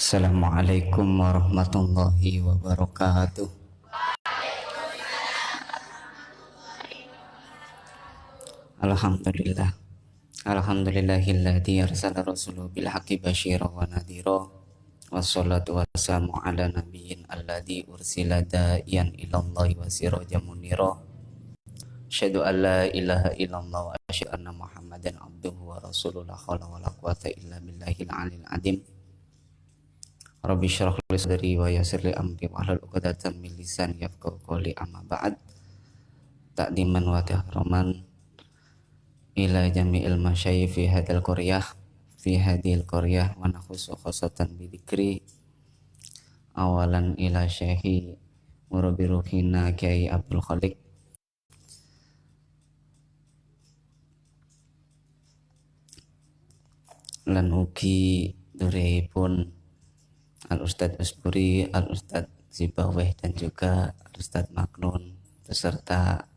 Assalamualaikum warahmatullahi wabarakatuh. Alhamdulillah. Alhamdulillahilladzi arsala rasulahu bil haqqi basyira wa nadhira. Wassalatu wassalamu ala nabiyyin alladzi ursila da'iyan ilallahi wa sirajan munira. Asyhadu an la ilaha illallah wa asyhadu anna Muhammadan abduhu wa rasuluhu la haula wala quwata illa billahil aliyil azim. Rabbi syrah li sadri wa yassir li amri wahlul 'uqdatam min lisani yafqahu qawli, amma ba'd. Ta'diman wa tahraman ila jami'il masyayikh fi hadhil qaryah wa nakhusu khosatan bi dzikri awalan ila syekhi murabbi ruhina Kyai Abdul Khaliq lan ugi duripun Al-Ustadz Usburi, Al-Ustadz Sibaweh, dan juga Al-Ustadz Maknun beserta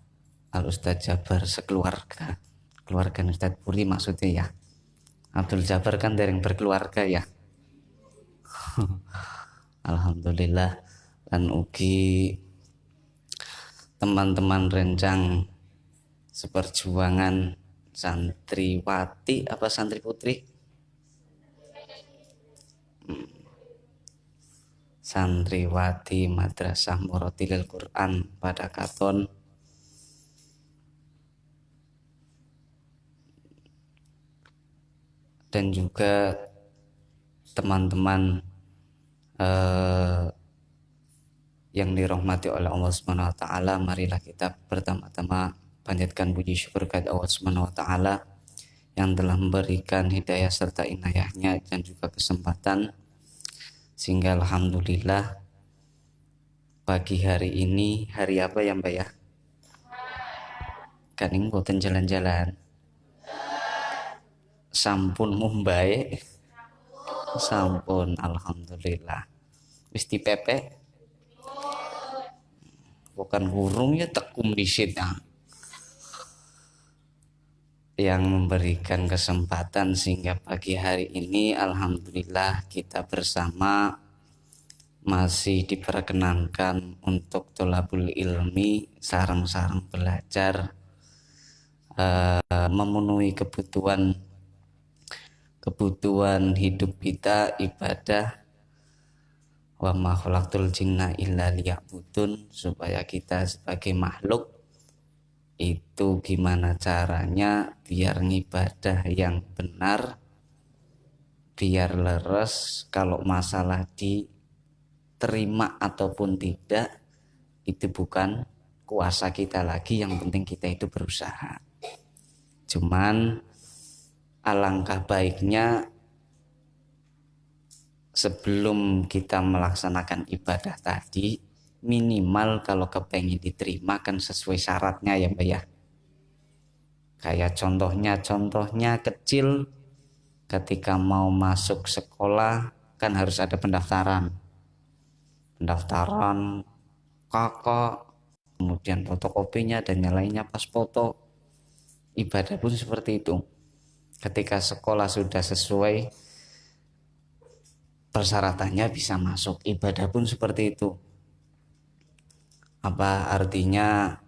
Al-Ustadz Jabar sekeluarga. Keluarga Ustadz Puri maksudnya ya. Abdul Jabar kan dari yang berkeluarga ya. Alhamdulillah. Dan ugi teman-teman rencang seperjuangan santriwati apa santri putri? Santriwati Madrasah Muratilil Quran pada Katon, dan juga teman-teman yang dirahmati oleh Allah Subhanahu wa taala. Marilah kita pertama-tama panjatkan puji syukur kepada Allah Subhanahu wa taala yang telah memberikan hidayah serta inayahnya dan juga kesempatan sehingga alhamdulillah pagi hari ini, hari apa ya Mbak ya? Kaning boten jalan-jalan. Sampun mumbai. Sampun alhamdulillah. Wis dipepek. Bukan burung ya, tekum disit ya. Yang memberikan kesempatan sehingga pagi hari ini alhamdulillah kita bersama masih diperkenankan untuk tholabul ilmi, sarang-sarang belajar, memenuhi kebutuhan hidup kita, ibadah, wa ma khalaqtul jinna illa liya'budun, supaya kita sebagai makhluk itu gimana caranya biar ngibadah yang benar, biar leres. Kalau masalah diterima ataupun tidak itu bukan kuasa kita lagi, yang penting kita itu berusaha. Cuman alangkah baiknya sebelum kita melaksanakan ibadah tadi, minimal kalau kepengen diterima kan sesuai syaratnya ya Mbak ya. Kayak contohnya kecil, ketika mau masuk sekolah kan harus ada pendaftaran kakak, kemudian fotokopinya dan yang lainnya pas foto. Ibadah pun seperti itu. Ketika sekolah sudah sesuai persyaratannya bisa masuk, ibadah pun seperti itu. Apa artinya?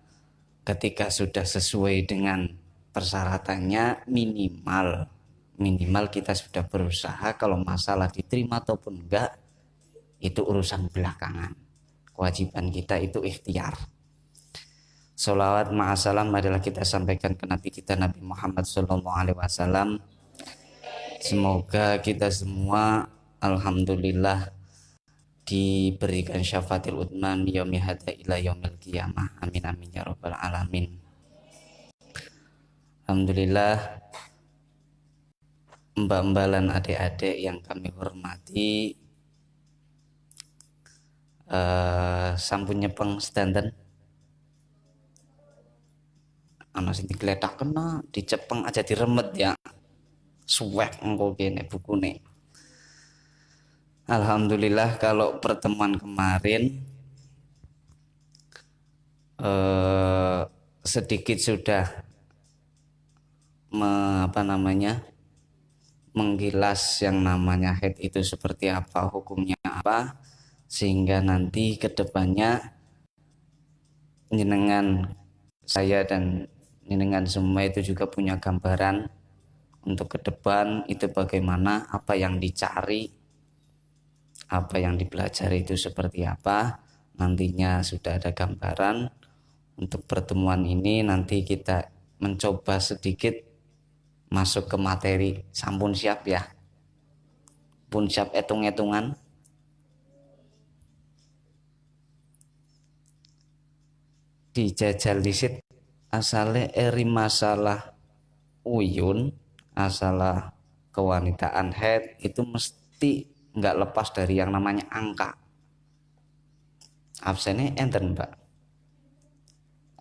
Ketika sudah sesuai dengan persyaratannya, minimal kita sudah berusaha. Kalau masalah diterima ataupun enggak itu urusan belakangan. Kewajiban kita itu ikhtiar. Sholawat ma'asalam adalah kita sampaikan ke Nabi kita Nabi Muhammad SAW. Semoga kita semua alhamdulillah diberikan syafaatil utsman yaumi hadza ila yaumil qiyamah. Amin amin ya rabbal alamin. Alhamdulillah, mbak-mbak dan adik-adik yang kami hormati, sampun nyepeng sedanten ana sing digletak kena dicepeng aja diremet ya, suwek engko kene bukune. Alhamdulillah, kalau pertemuan kemarin sedikit sudah menggilas yang namanya haid itu seperti apa, hukumnya apa, sehingga nanti kedepannya jenengan, saya dan jenengan semua itu juga punya gambaran untuk ke depan itu bagaimana, apa yang dicari, apa yang dipelajari itu seperti apa. Nantinya sudah ada gambaran. Untuk pertemuan ini nanti kita mencoba sedikit masuk ke materi. Sampun siap ya? Pun siap etung-etungan? Dijajal disit asale eri masalah uyun, masalah kewanitaan head itu mesti nggak lepas dari yang namanya angka. Absennya enten mbak.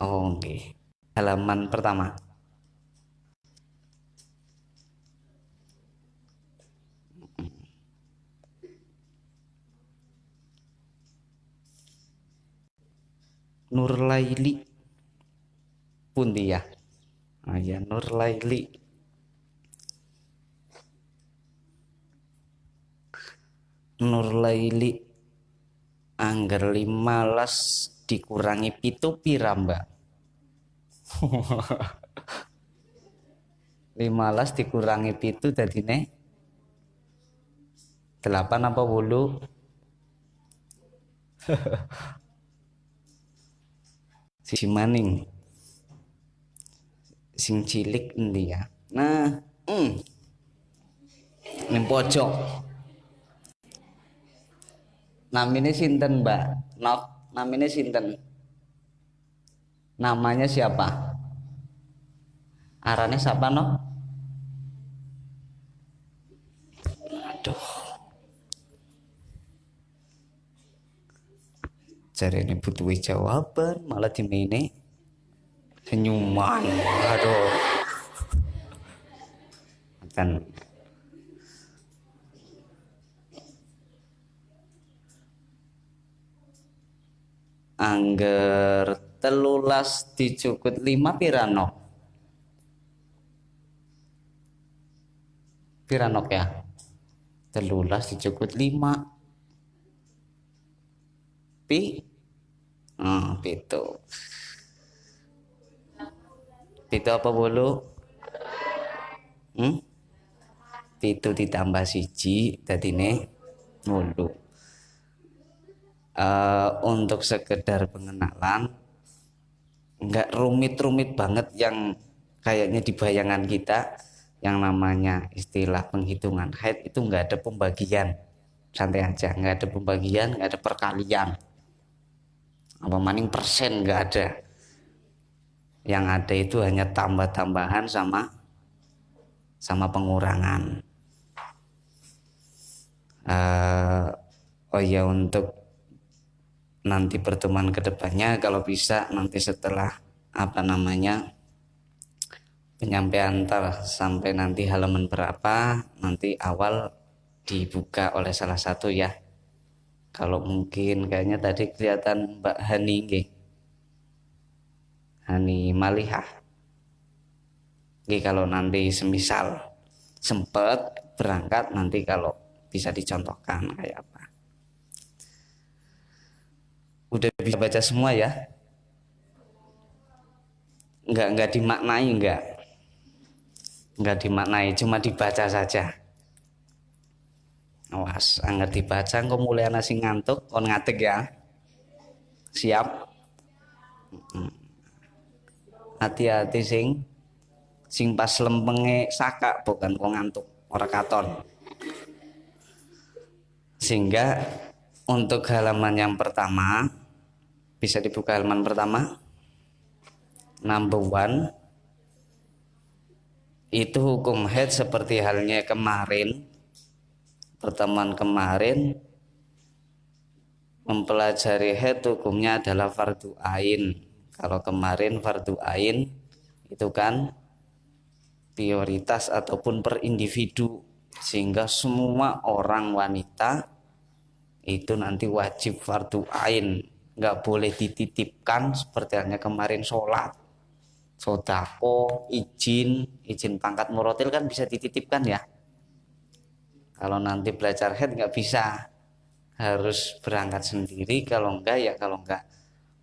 Oh oke. Okay. Halaman pertama. Nurlaili pundi ya? Oh ya, Nurlaili. Nurlaili angger 15 dikurangi pitu pira mbak? 15 dikurangi pitu dadine 8 apa 10? Si maning sing cilik endi ya? Nah, ning pojok. Namine sinten, Mbak? Nok, namine sinten? Namanya siapa? Arane siapa, Nok? Aduh. Cari ini butuh jawaban malah dimene senyuman. Aduh. Dan angger 13 dicukut 5 piranok. Piranok ya? 13 dicukut 5 pi pitu. Pitu apa bolu? Pitu ditambah siji dadine 8. Untuk sekedar pengenalan, nggak rumit-rumit banget yang kayaknya di bayangan kita. Yang namanya istilah penghitungan haid itu nggak ada pembagian, santai aja, nggak ada pembagian, nggak ada perkalian, apa maning persen nggak ada. Yang ada itu hanya tambah-tambahan sama pengurangan. Oh ya, untuk nanti pertemuan kedepannya kalau bisa nanti setelah penyampaian sampai nanti halaman berapa nanti awal dibuka oleh salah satu ya. Kalau mungkin kayaknya tadi kelihatan Mbak Hani nggih. Hani Malihah. Nggih, kalau nanti semisal sempet berangkat nanti kalau bisa dicontohkan kayak apa. Udah bisa baca semua ya? Enggak dimaknai, enggak dimaknai, cuma dibaca saja. Awas, anggar dibaca kok mulai ana sing ngantuk kon ngatek ya. Siap? Hati-hati sing pas lempenge saka bukan kok ngantuk, ora katon. Sehingga untuk halaman yang pertama bisa dibuka halaman pertama. Number 1 itu hukum haid seperti halnya kemarin, pertemuan kemarin mempelajari haid hukumnya adalah fardu ain. Kalau kemarin fardu ain itu kan prioritas ataupun per individu, sehingga semua orang wanita itu nanti wajib fardu ain, nggak boleh dititipkan seperti halnya kemarin sholat, sodako, izin pangkat murotil kan bisa dititipkan ya. Kalau nanti belajar head nggak bisa, harus berangkat sendiri. Kalau enggak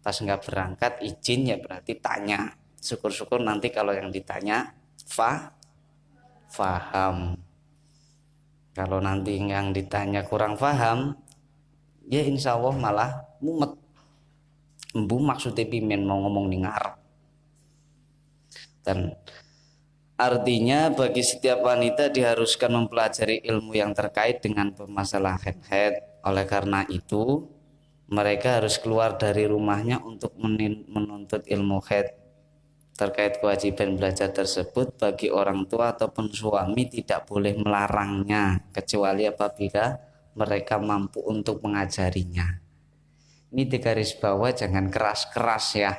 pas nggak berangkat izin ya berarti tanya. Syukur-syukur nanti kalau yang ditanya faham. Kalau nanti yang ditanya kurang paham, ya insya Allah malah mumet. Embu maksudnya pimen mau ngomong dengar. Dan artinya bagi setiap wanita diharuskan mempelajari ilmu yang terkait dengan permasalahan haid. Oleh karena itu, mereka harus keluar dari rumahnya untuk menuntut ilmu haid. Terkait kewajiban belajar tersebut bagi orang tua ataupun suami tidak boleh melarangnya kecuali apabila mereka mampu untuk mengajarinya. Ini di garis bawah jangan keras-keras ya.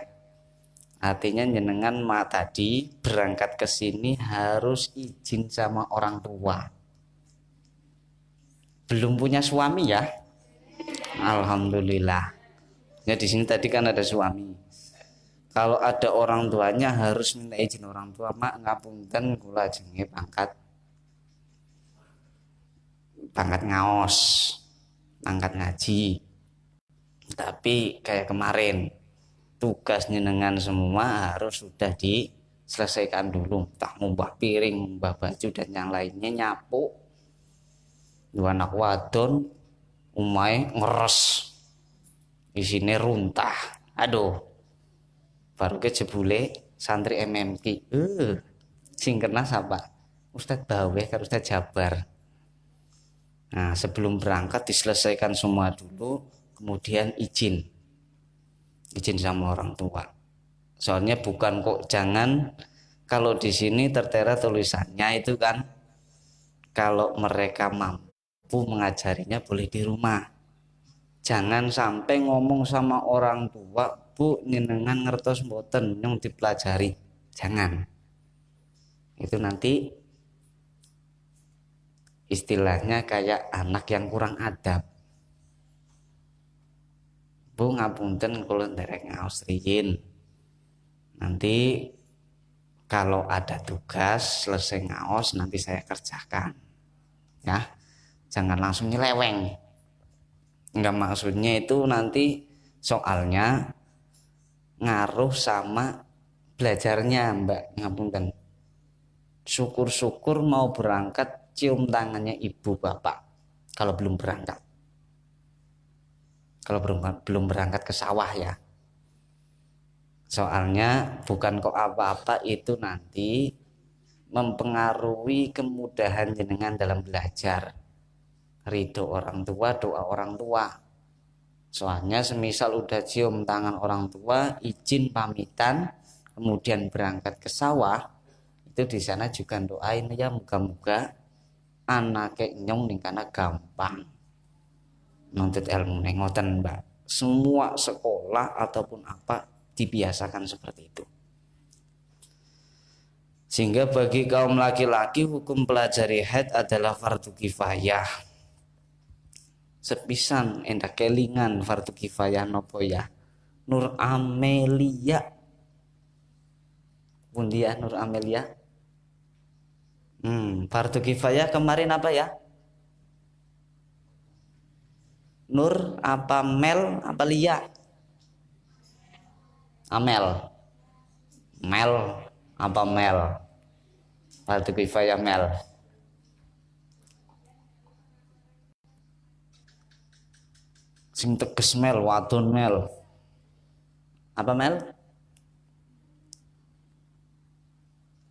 Artinya jenengan tadi berangkat ke sini harus izin sama orang tua. Belum punya suami ya? Alhamdulillah. Ya di sini tadi kan ada suami. Kalau ada orang tuanya harus minta izin orang tua. Mak ngapunten kula jenenge pangkat ngaos, pangkat ngaji. Tapi kayak kemarin tugas nyenengan semua harus sudah diselesaikan dulu. Tak ngubah piring, ngubah baju dan yang lainnya, nyapu. Dua anak wadon umai ngeres. Isine runtah. Aduh. Baru ke jebule santri MMK. Sing kena siapa? Ustadz Baweh karo Ustadz Jabar. Nah, sebelum berangkat diselesaikan semua dulu, kemudian izin sama orang tua. Soalnya bukan kok jangan, kalau di sini tertera tulisannya itu kan kalau mereka mampu mengajarinya boleh di rumah. Jangan sampai ngomong sama orang tua, Bu, nyenengan ngertos mboten yang dipelajari. Jangan. Itu nanti istilahnya kayak anak yang kurang adab. Bu, ngapunten kula nderek ngaos riyin. Nanti kalau ada tugas selesai ngaos nanti saya kerjakan. Ya. Jangan langsung nyeleweng. Enggak, maksudnya itu nanti soalnya ngaruh sama belajarnya, Mbak. Ngapunten. Syukur-syukur mau berangkat cium tangannya ibu bapak kalau belum berangkat. Kalau belum berangkat ke sawah ya. Soalnya bukan kok apa-apa itu nanti mempengaruhi kemudahan jenengan dalam belajar. Ridho orang tua, doa orang tua. Soalnya semisal udah cium tangan orang tua, izin pamitan, kemudian berangkat ke sawah, itu di sana juga doain ya moga-moga anake nyong ning kana gampang nuntut ilmu ngoten, Mbak. Semua sekolah ataupun apa dibiasakan seperti itu. Sehingga bagi kaum laki-laki hukum pelajari haid adalah fardu kifayah. Sepisan endak kelingan fardu kifayah nopo ya. Nur Amelia. Pundia Nur Amelia. Fardu kifayah kemarin apa ya? Nur apa Mel apa Lia? Amel. Mel apa Mel? Fardu kifayah Mel. Sing teges Mel, wadon Mel. Apa Mel?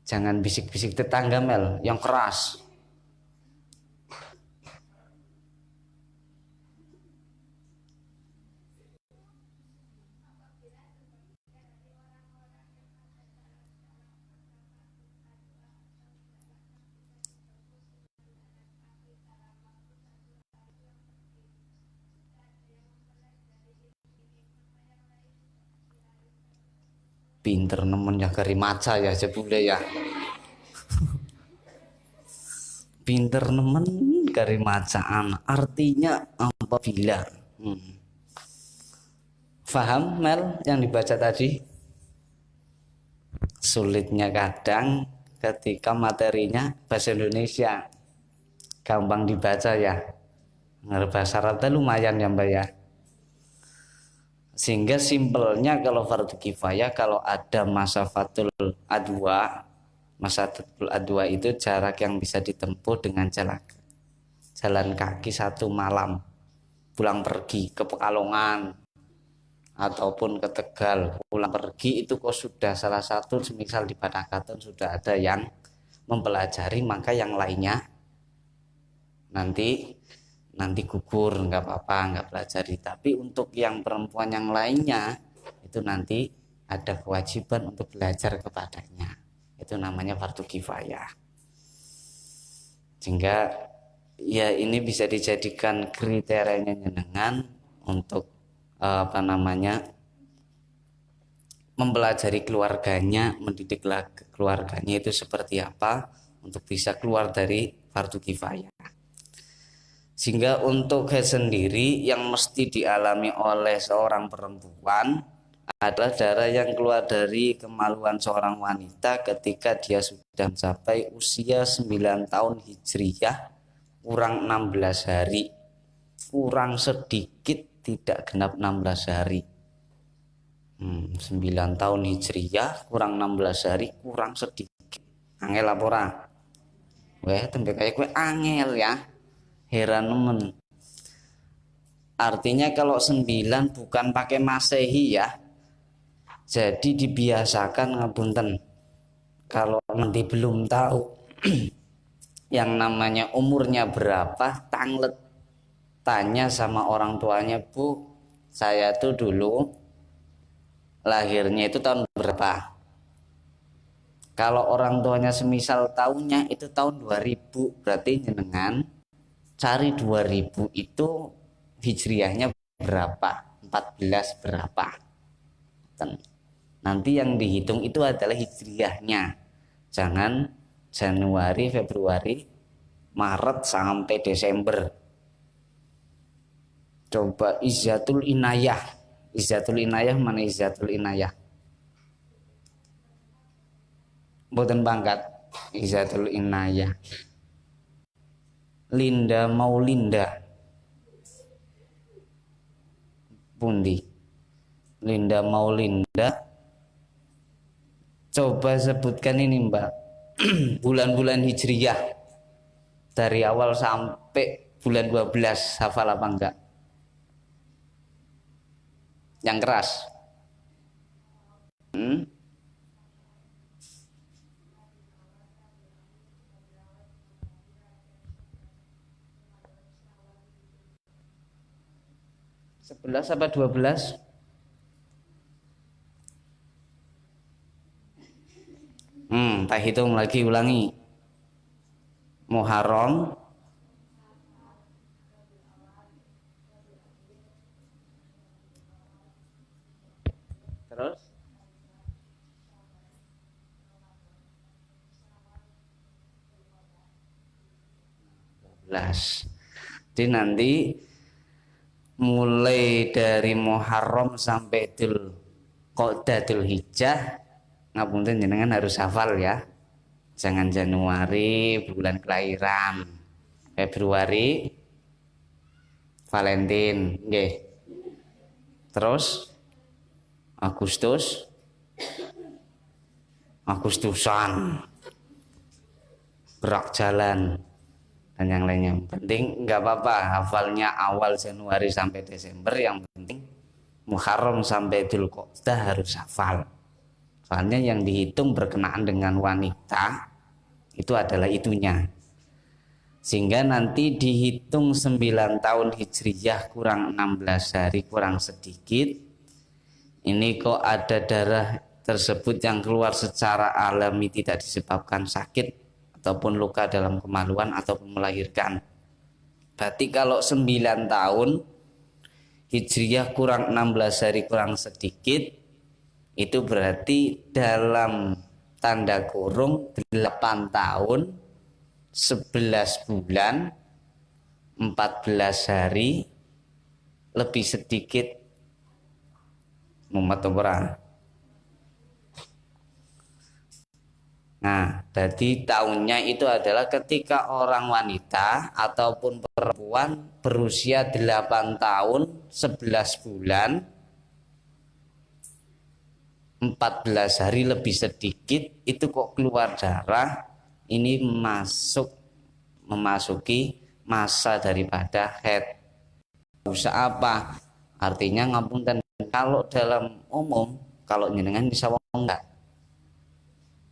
Jangan bisik-bisik tetangga Mel, yang keras. Pinter nemen ya kari maca ya jebule ya. Pinter nemen kari macaan. Artinya apabila Faham Mel yang dibaca tadi? Sulitnya kadang ketika materinya bahasa Indonesia. gampang dibaca ya. Bahasa Arabnya lumayan ya Mbak ya. Sehingga simpelnya kalau fardu kifayah, kalau ada masafatul adwa, masafatul adwa itu jarak yang bisa ditempuh dengan jalan kaki 1 malam, pulang pergi ke Pekalongan ataupun ke Tegal, pulang pergi itu kok sudah salah satu, semisal di Padangkaton sudah ada yang mempelajari, maka yang lainnya nanti gugur, nggak apa-apa, nggak pelajari. Tapi untuk yang perempuan yang lainnya itu nanti ada kewajiban untuk belajar kepadanya. Itu namanya fardu kifayah. Sehingga ya ini bisa dijadikan kriterianya jenengan untuk mempelajari keluarganya, mendidik keluarganya itu seperti apa untuk bisa keluar dari fardu kifayah. Sehingga untuk sendiri yang mesti dialami oleh seorang perempuan adalah darah yang keluar dari kemaluan seorang wanita ketika dia sudah mencapai usia 9 tahun hijriyah kurang 16 hari, kurang sedikit tidak genap 16 hari. 9 tahun hijriyah kurang 16 hari, kurang sedikit. Angel lapora. Weh, tempe kayak gue angel ya. Heran nemen. Artinya kalau 9 bukan pakai masehi ya. Jadi dibiasakan ngapunten. Kalau nanti belum tahu yang namanya umurnya berapa, tanglet tanya sama orang tuanya, Bu, saya tuh dulu lahirnya itu tahun berapa? Kalau orang tuanya semisal tahunnya itu tahun 2000, berarti jenengan cari 2000 itu hijriahnya berapa, 14 berapa. Nanti yang dihitung itu adalah hijriahnya, jangan Januari, Februari, Maret sampai Desember. Coba Izzatul Inayah. Izzatul Inayah mana Izzatul Inayah? Mboten bangkat Izzatul Inayah. Linda Maulinda pundi? Linda Maulinda, coba sebutkan ini Mbak, bulan-bulan hijriyah dari awal sampai bulan 12, hafal apa enggak? Yang keras. 11 apa 12? Tak hitung lagi, ulangi. Muharram, terus 12. Jadi nanti mulai dari Muharram sampai Dzulqa'dah Hijjah, ngapunten jenengan harus hafal ya. Jangan Januari bulan kelahiran, Februari Valentine, nggih. Terus Agustusan, gerak jalan dan yang lainnya. Penting nggak apa-apa hafalnya awal Januari sampai Desember, yang penting Muharram sampai Dzulqa'dah harus hafal. Soalnya yang dihitung berkenaan dengan wanita itu adalah itunya. Sehingga nanti dihitung 9 tahun hijriyah kurang 16 hari, kurang sedikit. Ini kok ada darah tersebut yang keluar secara alami, tidak disebabkan sakit ataupun luka dalam kemaluan ataupun melahirkan. Berarti kalau 9 tahun hijriyah kurang 16 hari, kurang sedikit, itu berarti dalam tanda kurung 8 tahun 11 bulan 14 hari lebih sedikit. Muhammad Tobora Nah, jadi tahunnya itu adalah ketika orang wanita ataupun perempuan berusia 8 tahun 11 bulan 14 hari lebih sedikit itu kok keluar darah, ini memasuki masa daripada haid. Usaha apa? Artinya ngapunten, kalau dalam umum kalau nyenengan bisa enggak.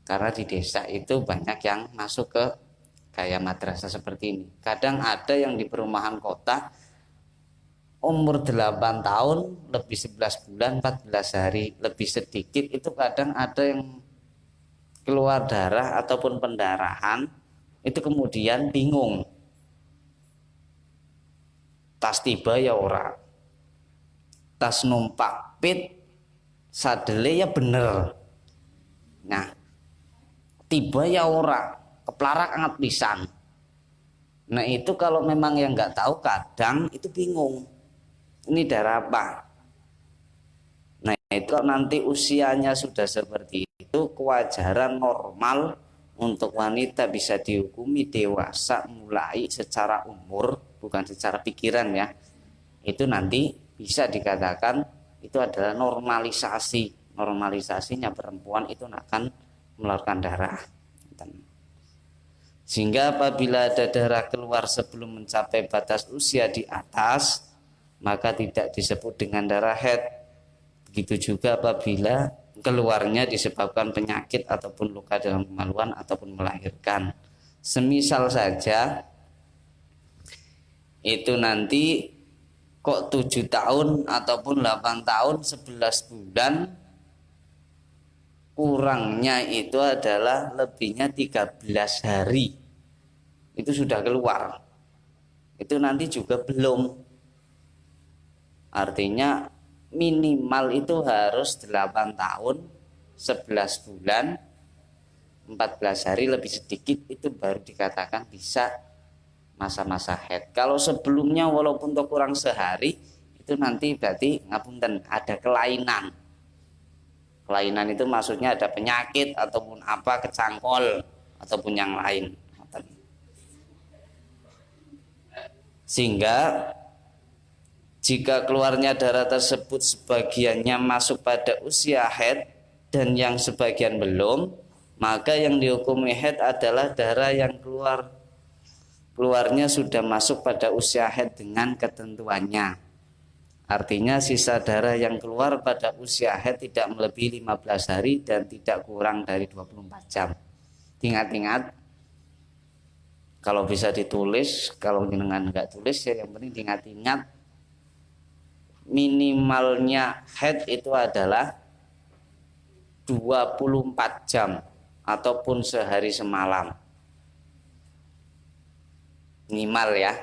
Karena di desa itu banyak yang masuk ke kayak madrasah seperti ini. Kadang ada yang di perumahan kota umur 8 tahun lebih 11 bulan 14 hari lebih sedikit itu kadang ada yang keluar darah ataupun pendarahan itu kemudian bingung. Tas tiba ya ora. Tas numpak pit sadele ya bener. Nah, tiba ya ora, keplarak anget pisan. Nah itu kalau memang yang nggak tahu kadang itu bingung, ini darah apa. Nah itu nanti usianya sudah seperti itu, kewajaran normal untuk wanita bisa dihukumi dewasa mulai secara umur, bukan secara pikiran ya. Itu nanti bisa dikatakan itu adalah normalisasi. Normalisasinya perempuan itu akan mengeluarkan darah. Sehingga apabila ada darah keluar sebelum mencapai batas usia di atas, maka tidak disebut dengan darah haid. Begitu juga apabila keluarnya disebabkan penyakit ataupun luka dalam kemaluan ataupun melahirkan. Semisal saja itu nanti kok 7 tahun ataupun 8 tahun 11 bulan, kurangnya itu adalah lebihnya 13 hari itu sudah keluar, itu nanti juga belum. Artinya minimal itu harus 8 tahun 11 bulan 14 hari lebih sedikit itu baru dikatakan bisa masa-masa haid. Kalau sebelumnya walaupun kurang sehari itu nanti berarti ngapunten ada kelainan. Kelainan itu maksudnya ada penyakit ataupun apa, kecangkol ataupun yang lain. Sehingga jika keluarnya darah tersebut sebagiannya masuk pada usia haid dan yang sebagian belum, maka yang dihukumi haid adalah darah yang keluarnya sudah masuk pada usia haid dengan ketentuannya. Artinya sisa darah yang keluar pada usia haid tidak melebihi 15 hari dan tidak kurang dari 24 jam. Ingat-ingat, kalau bisa ditulis, kalau jenengan enggak tulis ya yang penting ingat-ingat, minimalnya haid itu adalah 24 jam ataupun sehari semalam. Minimal ya.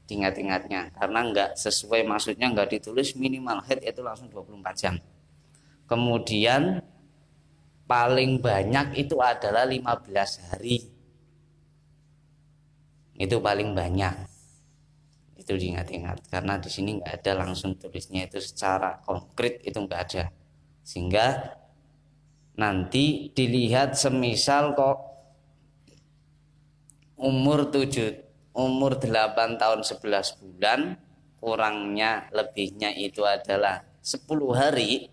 Ingat-ingatnya, karena enggak sesuai, maksudnya enggak ditulis minimal haid itu langsung 24 jam. Kemudian paling banyak itu adalah 15 hari. Itu paling banyak. Itu diingat-ingat karena di sini enggak ada langsung tulisnya itu secara konkret, itu enggak ada. Sehingga nanti dilihat semisal kok umur 8 tahun 11 bulan, kurangnya lebihnya itu adalah 10 hari,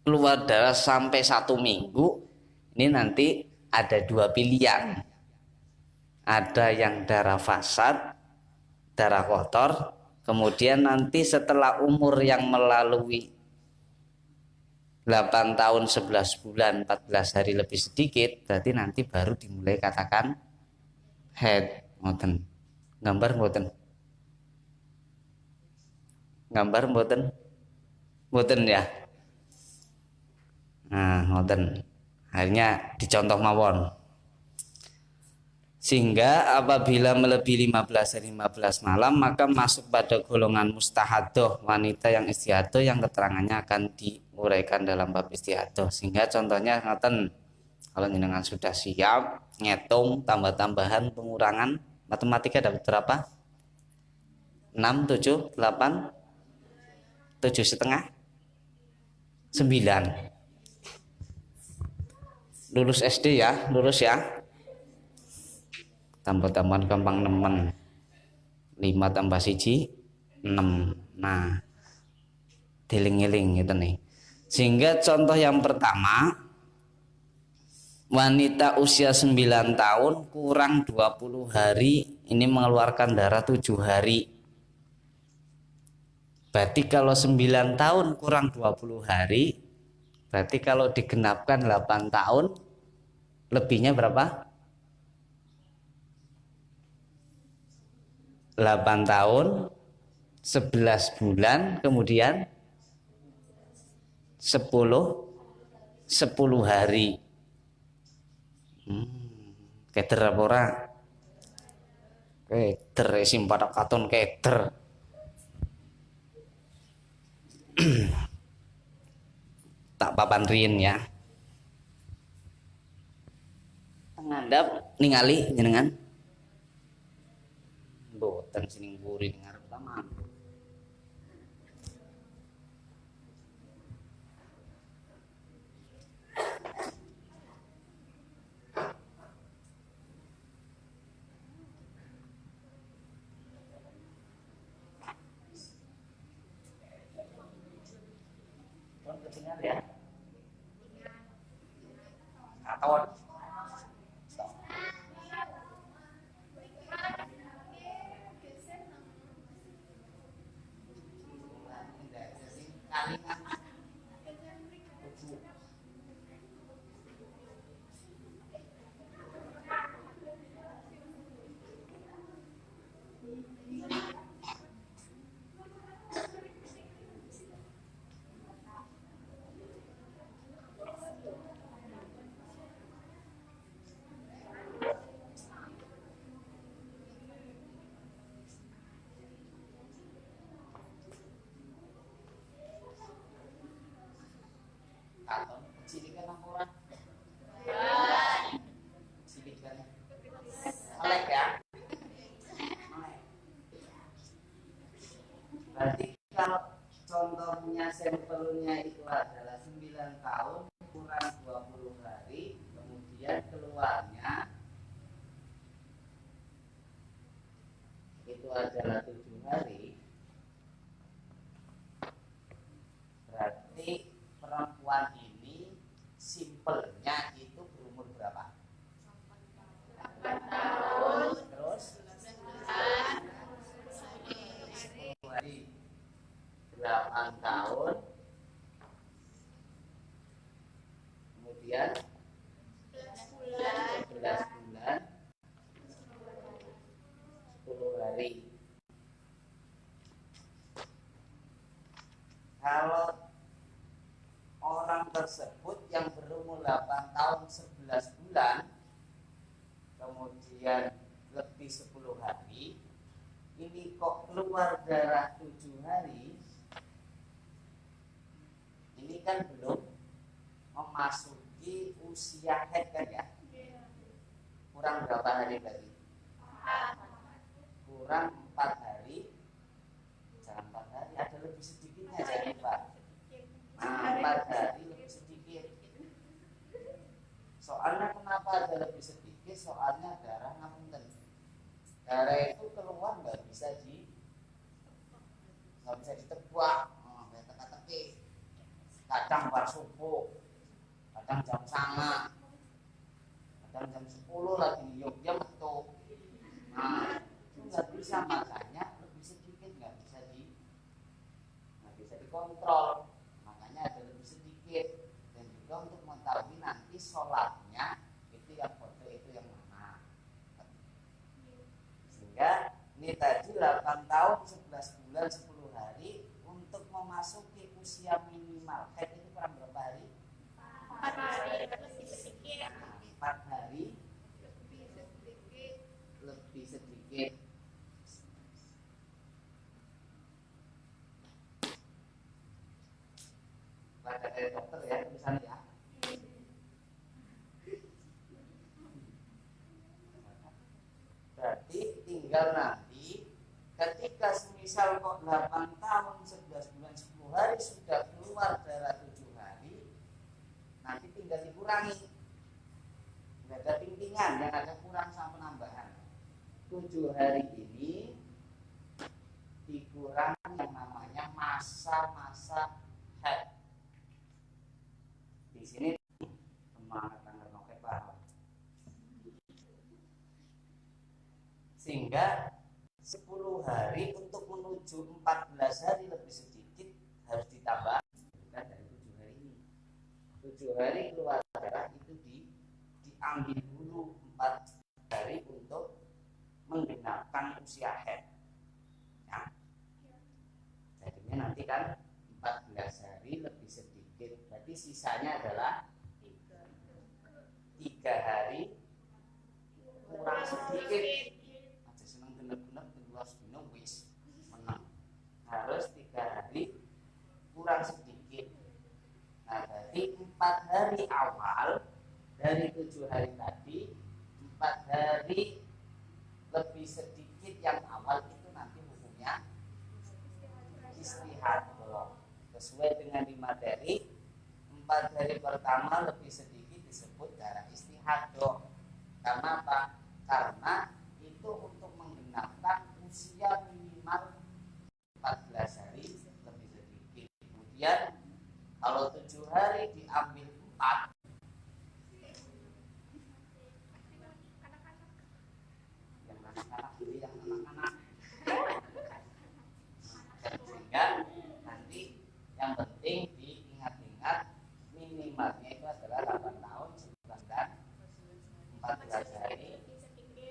keluar darah sampai 1 minggu, ini nanti ada 2 pilihan. Ada yang darah fasad, darah kotor, kemudian nanti setelah umur yang melalui 8 tahun 11 bulan 14 hari lebih sedikit, berarti nanti baru dimulai katakan haid. Ngoten. Gambar mboten? Gambar mboten? Mboten ya. Nah, ngoten. Akhirnya dicontoh mawon. Sehingga apabila melebihi 15 hari 15 malam maka masuk pada golongan mustahadoh, wanita yang istihadoh yang keterangannya akan diuraikan dalam bab istihadoh. Sehingga contohnya ngoten, kalau jenengan sudah siap ngitung tambah-tambahan pengurangan matematika dapat berapa? 6, 7, 8, 7,5, 9. Lulus SD ya, lulus ya. Tambah-tambahan gampang nemen. 5 tambah 1 6. Nah, diling-iling gitu nih. Sehingga contoh yang pertama, wanita usia 9 tahun kurang 20 hari ini mengeluarkan darah 7 hari. Berarti kalau 9 tahun kurang 20 hari, berarti kalau digenapkan 8 tahun, lebihnya berapa? 8 tahun, 11 bulan, kemudian 10 hari. Keder apa ora? Keder isim pada katon keder. Tak papan riyen ya. Ngandap ningali jenengan. Mboten sining mburi ning arep taman. Kon ketinggal ya. Katon. Katon cilik kan ora. Cilik kan. Melek ya. Berarti kalau contohnya sampelnya itu adalah 9 tahun kurang 20 hari, kemudian keluarnya itu adalah 7 hari, berarti perempuan ini simpelnya itu berumur berapa? 8 tahun. Terus 10 hari. 8 tahun. Kemudian 11 bulan 10 hari. Kalau orang tersebut yang berumur 8 tahun 11 bulan kemudian lebih 10 hari, ini kok keluar darah 7 hari, ini kan belum memasuki usia haid kan ya? Kurang berapa hari tadi? Kurang 4 hari. Jangan 4 hari, ada lebih sedikitnya, jangan lupa. Nah, 4 hari lebih sedikit. Soalnya kenapa ada lebih sedikit? Soalnya darah ngapunten. Darah itu keluar nggak bisa ditebak, kayak teka-teki. Kadang bar subuh, kadang jam 9, kadang jam 10 lagi yuk metu. Nah, itu nggak bisa, makanya lebih sedikit, nggak bisa dikontrol, makanya ada lebih sedikit. Dan juga untuk mengetahui nanti sholatnya itu yang kode itu yang mana. Sehingga ini tadi 8 tahun 11 bulan 10 hari untuk memasuki usia minimal haid itu kurang berapa hari? 4 hari lebih sedikit. Nah, 4 hari lebih sedikit. Pada kayak dokter ya tulisannya ya. Berarti tinggal nanti ketika semisal kok 8 tahun 11 bulan 10 hari sudah keluar darah 7 hari, nanti tinggal dikurangi ada pingpingan yang ada kurang sama penambahan. 7 hari ini dikurang yang namanya masa-masa haid. Di sini semangat oke paham. Sehingga 10 hari untuk menuju 14 hari lebih sedikit harus ditambah dari 7 hari ini. 7 hari keluar darah itu diambil dulu 4 hari untuk menggenapkan usia haid. Ya. Jadinya nanti kan 14 hari lebih sedikit. Berarti sisanya adalah 3 hari kurang sedikit. Aja seneng bener-bener luas dino wis menang. Harus 3 hari kurang sedikit. Nah, berarti 4 hari awal dari 7 hari tadi, 4 hari lebih sedikit yang awal itu nanti hukumnya istihadah. Sesuai dengan di materi, 4 hari pertama lebih sedikit disebut darah istihadah. Karena apa? Karena itu untuk menggenapkan usia minimal 14 hari lebih sedikit. Kemudian kalau 7 hari diambil 4, yang anak-anak ini yang anak-anak, sehingga nanti yang penting diingat-ingat minimalnya itu adalah 8 tahun sebulan dan 14 hari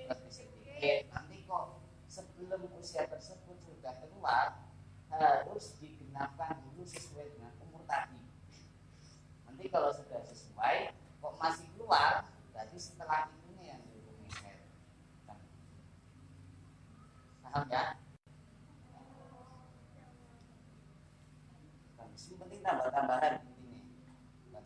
lebih sedikit. Nanti kok sebelum usia tersebut sudah keluar harus digenapkan dulu sesuai dengan umur tadi. Nanti kalau sudah sesuai kok masih keluar, berarti setelah itunya yang dihukumi haid. Paham ya? Yang penting tambah-tambahan intinya.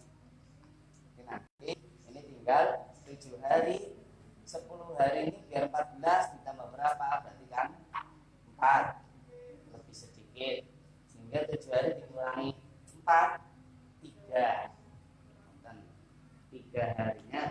Oke, nanti ini tinggal 7 hari, 10 hari ini biar 14 ditambah berapa? Berarti kan 4 lebih sedikit. Sehingga 7 hari dikurangi 4, 3. Dan 3 harinya